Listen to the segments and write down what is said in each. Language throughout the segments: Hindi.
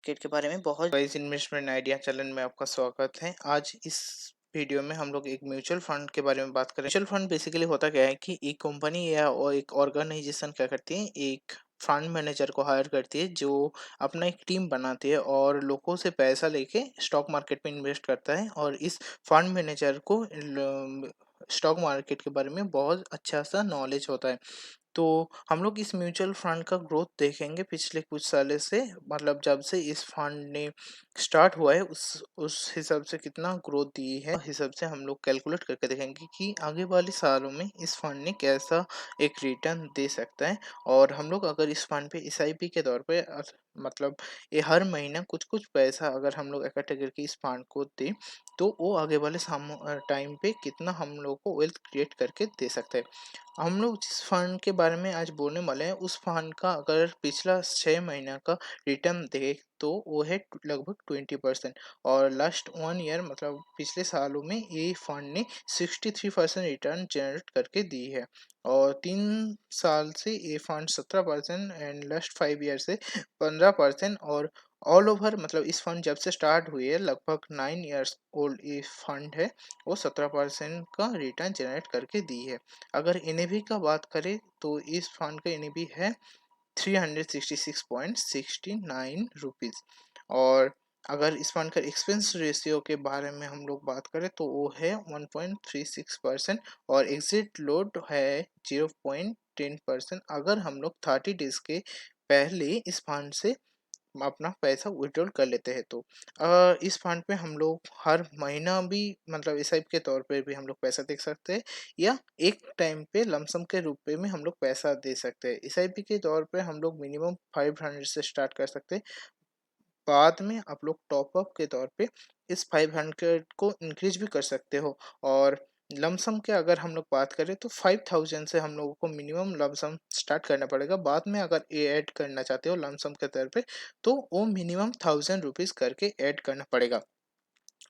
मार्केट के बारे में बहुत वाइज इन्वेस्टमेंट आइडिया चैनल में आपका स्वागत है। आज इस वीडियो में हम लोग एक म्यूचुअल फंड के बारे में बात करें। म्यूचुअल फंड बेसिकली होता क्या है कि एक कंपनी या और एक ऑर्गेनाइजेशन क्या करती है, एक फंड मैनेजर को हायर करती है जो अपना एक टीम बनाती है और लोगों से पैसा लेके स्टॉक मार्केट में इन्वेस्ट करता है। और इस फंड मैनेजर को स्टॉक मार्केट के बारे में बहुत अच्छा सा नॉलेज होता है। तो हम लोग इस म्यूचुअल फंड का ग्रोथ देखेंगे पिछले कुछ सालों से, मतलब जब से इस फंड ने स्टार्ट हुआ है उस हिसाब से कितना ग्रोथ दी है, उस हिसाब से हम लोग कैलकुलेट करके देखेंगे कि आगे वाले सालों में इस फंड ने कैसा एक रिटर्न दे सकता है। और हम लोग अगर इस फंड पे एसआईपी के तौर पे मतलब ये हर महीना कुछ कुछ पैसा अगर हम लोग इकट्ठा करके इस फंड को दें तो वो आगे वाले टाइम पे कितना हम लोग को वेल्थ क्रिएट करके दे सकते हैं। हम लोग जिस फंड के बारे में आज बोलने वाले हैं उस फंड का अगर पिछला 6 महीना का रिटर्न देखें तो वो है लगभग 20%। और लास्ट 1 ईयर मतलब पिछले सालों में ये फंड ने 63% रिटर्न जनरेट करके दी है। और 3 साल से ये फंड 17% एंड लास्ट 5 ईयर से 15%। और ऑल ओवर मतलब इस फंड जब से स्टार्ट हुई है लगभग 9 ईयर्स ओल्ड ये फंड है, वो 17% का रिटर्न जनरेट करके दी है। अगर एनएवी का बात करें तो इस फंड का एनएवी है 366.69 रुपीज़। और अगर इस फंड का एक्सपेंस रेशियो के बारे में हम लोग बात करें तो वो है 1.36% और एग्जिट लोड है 0.10%। अगर हम लोग 30 डेज के पहले इस फंड से अपना पैसा विड्रॉल कर लेते हैं तो इस फंड पे हम लोग हर महीना भी मतलब एसआईपी के तौर पे भी हम लोग पैसा दे सकते हैं या एक टाइम पे लमसम के रूप में हम लोग पैसा दे सकते हैं। एसआईपी के तौर पे हम लोग मिनिमम 500 से स्टार्ट कर सकते हैं। बाद में आप लोग टॉप अप के तौर पे इस 500 को इंक्रीज भी कर सकते हो। और लमसम के अगर हम लोग बात करें तो 5000 से हम लोगों को मिनिमम लमसम स्टार्ट करना पड़ेगा। बाद में अगर ये ऐड करना चाहते हो लमसम के तौर पे तो वो मिनिमम 1000 रुपीज़ करके ऐड करना पड़ेगा।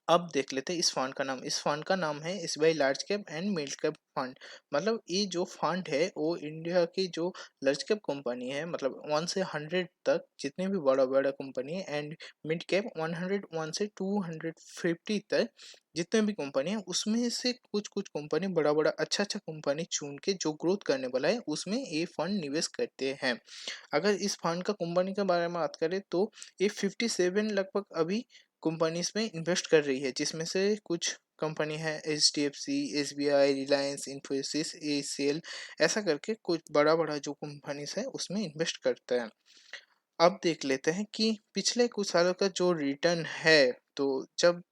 अब देख लेते हैं इस फंड का नाम। इस फंड का नाम है SBI large cap and mid cap fund. मतलब ये जो फंड है वो इंडिया की जो लार्ज कैप कंपनी है, मतलब 1 से 100 तक जितने भी बड़ा बड़ा कंपनी है, एंड मिड कैप 101 से 250 तक जितने भी कंपनी है, उसमें से कुछ कुछ कंपनी बड़ा बड़ा अच्छा अच्छा कंपनी चुन के जो ग्रोथ करने वाला है उसमें ये फंड निवेश करते हैं। अगर इस फंड का कंपनी के बारे में बात करें तो ये 57 लगभग अभी कंपनीज में इन्वेस्ट कर रही है, जिसमें से कुछ कंपनी है H D F C, S B I, Reliance, Infosys, A C L, ऐसा करके कुछ बड़ा बड़ा जो कंपनीज है उसमें इन्वेस्ट करते हैं। अब देख लेते हैं कि पिछले कुछ सालों का जो रिटर्न है, तो जब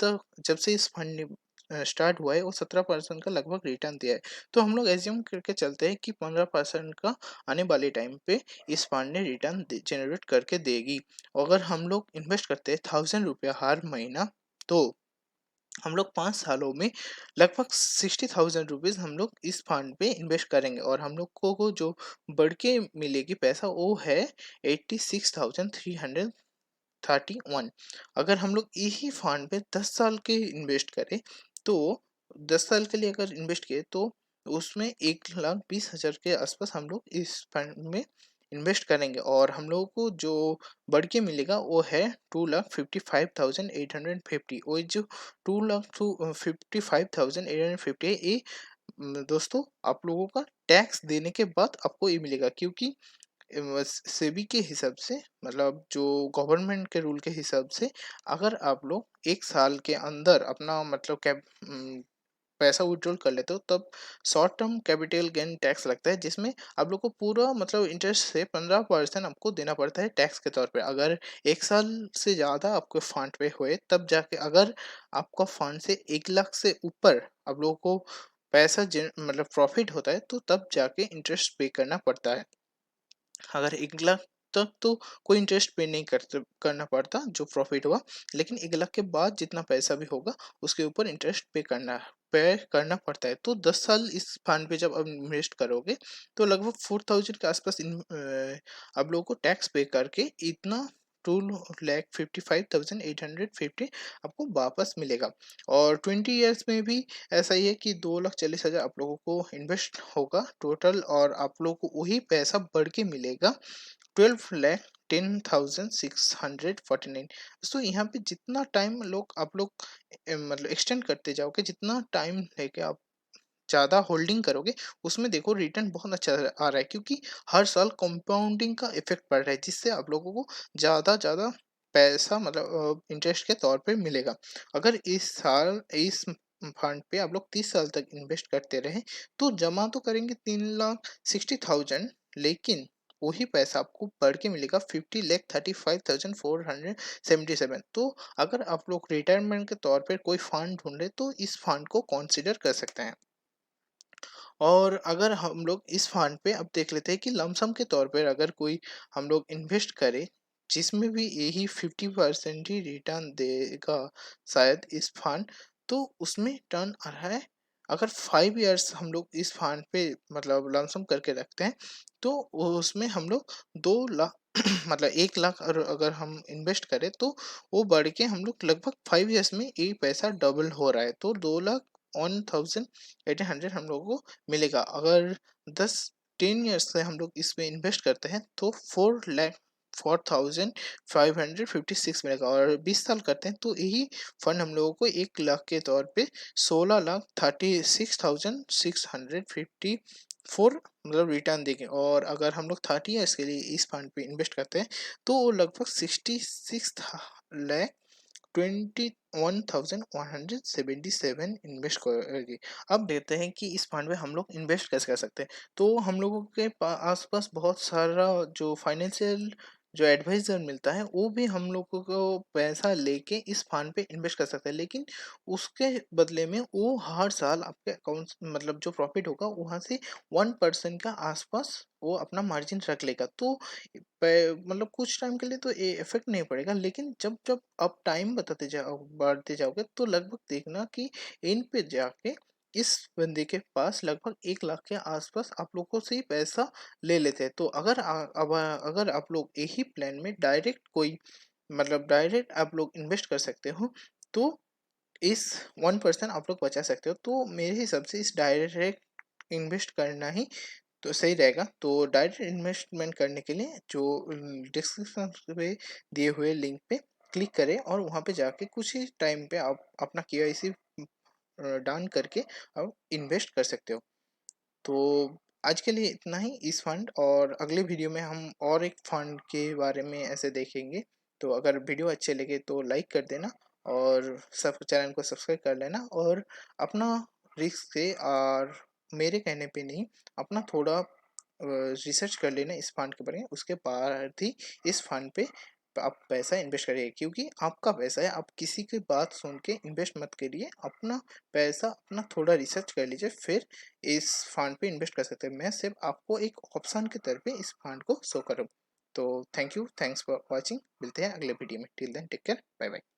से इस फंड ने स्टार्ट हुआ है वो 17% का लगभग रिटर्न दिया है। तो हम लोग एज्यूम करके चलते हैं कि 15% का आने वाले टाइम पे इस फंड ने रिटर्न जनरेट करके देगी। अगर हम लोग इन्वेस्ट करते हैं 1000 रुपया हर महीना तो हम लोग 5 सालों में लगभग 60,000 रुपीज़ हम लोग इस फंड पे इन्वेस्ट करेंगे और हम लोग को जो बढ़ के मिलेगी पैसा वो है 86,331। अगर हम लोग यही फंड पे 10 साल के इन्वेस्ट करें तो 10 साल के लिए अगर इन्वेस्ट किए तो उसमें 1,20,000 के आसपास हम लोग इस फंड में इन्वेस्ट करेंगे और हम लोगों को जो बढ़ के मिलेगा वो है 2,55,850। वो जो 2,55,850 है ये दोस्तों आप लोगों का टैक्स देने के बाद आपको ये मिलेगा, क्योंकि सेबी के हिसाब से मतलब जो गवर्नमेंट के रूल के हिसाब से अगर आप लोग 1 साल के अंदर अपना मतलब पैसा विड्रॉल कर लेते हो तब short term capital gain tax लगता है, जिसमें आप लोग को पूरा मतलब इंटरेस्ट से 15% आपको देना पड़ता है टैक्स के तौर पे। अगर 1 साल से ज़्यादा आपके फंड पे हुए तब जाके, अगर आपका फंड से 1 लाख से ऊपर आप लोगों को पैसा मतलब प्रॉफिट होता है तो तब जाके इंटरेस्ट पे करना पड़ता है। अगर 1 लाख तक तो कोई इंटरेस्ट पे नहीं करना पड़ता जो प्रॉफिट हुआ, लेकिन 1 लाख के बाद जितना पैसा भी होगा उसके ऊपर इंटरेस्ट पे करना पड़ता है। तो 10 साल इस फंड पे जब आप इन्वेस्ट करोगे तो लगभग 4000 के आसपास आप लोगों को टैक्स पे करके इतना 2,55,850 आपको वापस मिलेगा। और 20 ईयर्स में भी ऐसा ही है कि 2,40,000 आप लोगों को इन्वेस्ट होगा टोटल और आप लोगों को वही पैसा बढ़ के मिलेगा 12,10,649। तो यहाँ पे जितना टाइम आप लोग मतलब एक्सटेंड करते जाओगे, जितना टाइम लेके आप ज़्यादा होल्डिंग करोगे, उसमें देखो रिटर्न बहुत अच्छा आ रहा है, क्योंकि हर साल कंपाउंडिंग का इफेक्ट पड़ रहा है, जिससे आप लोगों को ज़्यादा ज़्यादा पैसा मतलब इंटरेस्ट के तौर पे मिलेगा। अगर इस साल इस फंड पे आप लोग 30 साल तक इन्वेस्ट करते रहे, तो जमा तो करेंगे 3,60,000, लेकिन वही पैसा आपको बढ़ के मिलेगा 50,35,477। तो अगर आप लोग रिटायरमेंट के तौर पर कोई फंड ढूंढे, तो इस फंड को कंसिडर कर सकते हैं। और अगर हम लोग इस फंड पे अब देख लेते हैं कि लमसम के तौर पर अगर कोई हम लोग इन्वेस्ट करें, जिसमें भी यही 50% ही रिटर्न देगा शायद इस फंड, तो उसमें टर्न आ रहा है। अगर 5 इयर्स हम लोग इस फंड पे मतलब लमसम करके रखते हैं, तो उसमें हम लोग 2 लाख मतलब 1 लाख अगर हम इन्वेस्ट करें, तो वो बढ़ के हम लोग लगभग 5 इयर्स में ये पैसा डबल हो रहा है, तो 2,01,800 हम लोगों को मिलेगा। अगर 10 ईयर्स से हम लोग इसमें इन्वेस्ट करते हैं, तो 4,04,556 मिलेगा। और 20 साल करते हैं, तो यही फंड हम लोगों को 1 लाख के तौर पे 16,36,654 मतलब रिटर्न देंगे। और अगर हम लोग 30 ईयर्स के लिए इस फंड पे इन्वेस्ट करते हैं, तो वो लगभग 61,21,177 इन्वेस्ट करेगी। अब देखते हैं कि इस फंड में हम लोग इन्वेस्ट कैसे कर सकते हैं। तो हम लोगों के आसपास बहुत सारा जो फाइनेंशियल जो एडवाइजर मिलता है, वो भी हम लोगों को पैसा लेके इस फंड पे इन्वेस्ट कर सकते हैं, लेकिन उसके बदले में वो हर साल आपके अकाउंट मतलब जो प्रॉफिट होगा वहाँ से 1% का आसपास वो अपना मार्जिन रख लेगा। तो मतलब कुछ टाइम के लिए तो ये इफेक्ट नहीं पड़ेगा, लेकिन जब जब आप टाइम बताते जाओ बढ़ते जाओगे, तो लगभग देखना कि इन पे जाके इस बंदे के पास लगभग 1 लाख के आसपास आप लोगों से ही पैसा ले लेते हैं। तो अगर आप लोग यही प्लान में डायरेक्ट कोई मतलब डायरेक्ट आप लोग इन्वेस्ट कर सकते हो, तो इस 1% आप लोग बचा सकते हो। तो मेरे हिसाब से इस डायरेक्ट इन्वेस्ट करना ही तो सही रहेगा। तो डायरेक्ट इन्वेस्टमेंट करने के लिए जो डिस्क्रिप्शन पे दिए हुए लिंक पे क्लिक करें, और वहाँ पे जाके कुछ ही टाइम पे आप अपना केवाईसी डन करके आप इन्वेस्ट कर सकते हो। तो आज के लिए इतना ही इस फंड, और अगले वीडियो में हम और एक फंड के बारे में ऐसे देखेंगे। तो अगर वीडियो अच्छे लगे तो लाइक कर देना, और सब चैनल को सब्सक्राइब कर लेना, और अपना रिस्क से और मेरे कहने पे नहीं, अपना थोड़ा रिसर्च कर लेना इस फंड के बारे में, उसके बाद ही इस फंड पे आप पैसा इन्वेस्ट करिए, क्योंकि आपका पैसा है। आप किसी की बात सुन के इन्वेस्ट मत करिए, अपना पैसा अपना थोड़ा रिसर्च कर लीजिए, फिर इस फंड पे इन्वेस्ट कर सकते हैं। मैं सिर्फ आपको एक ऑप्शन के तौर पे इस फंड को शो कर रहा हूँ। तो थैंक्स फॉर वॉचिंग। मिलते हैं अगले वीडियो में। Till then take care, bye bye.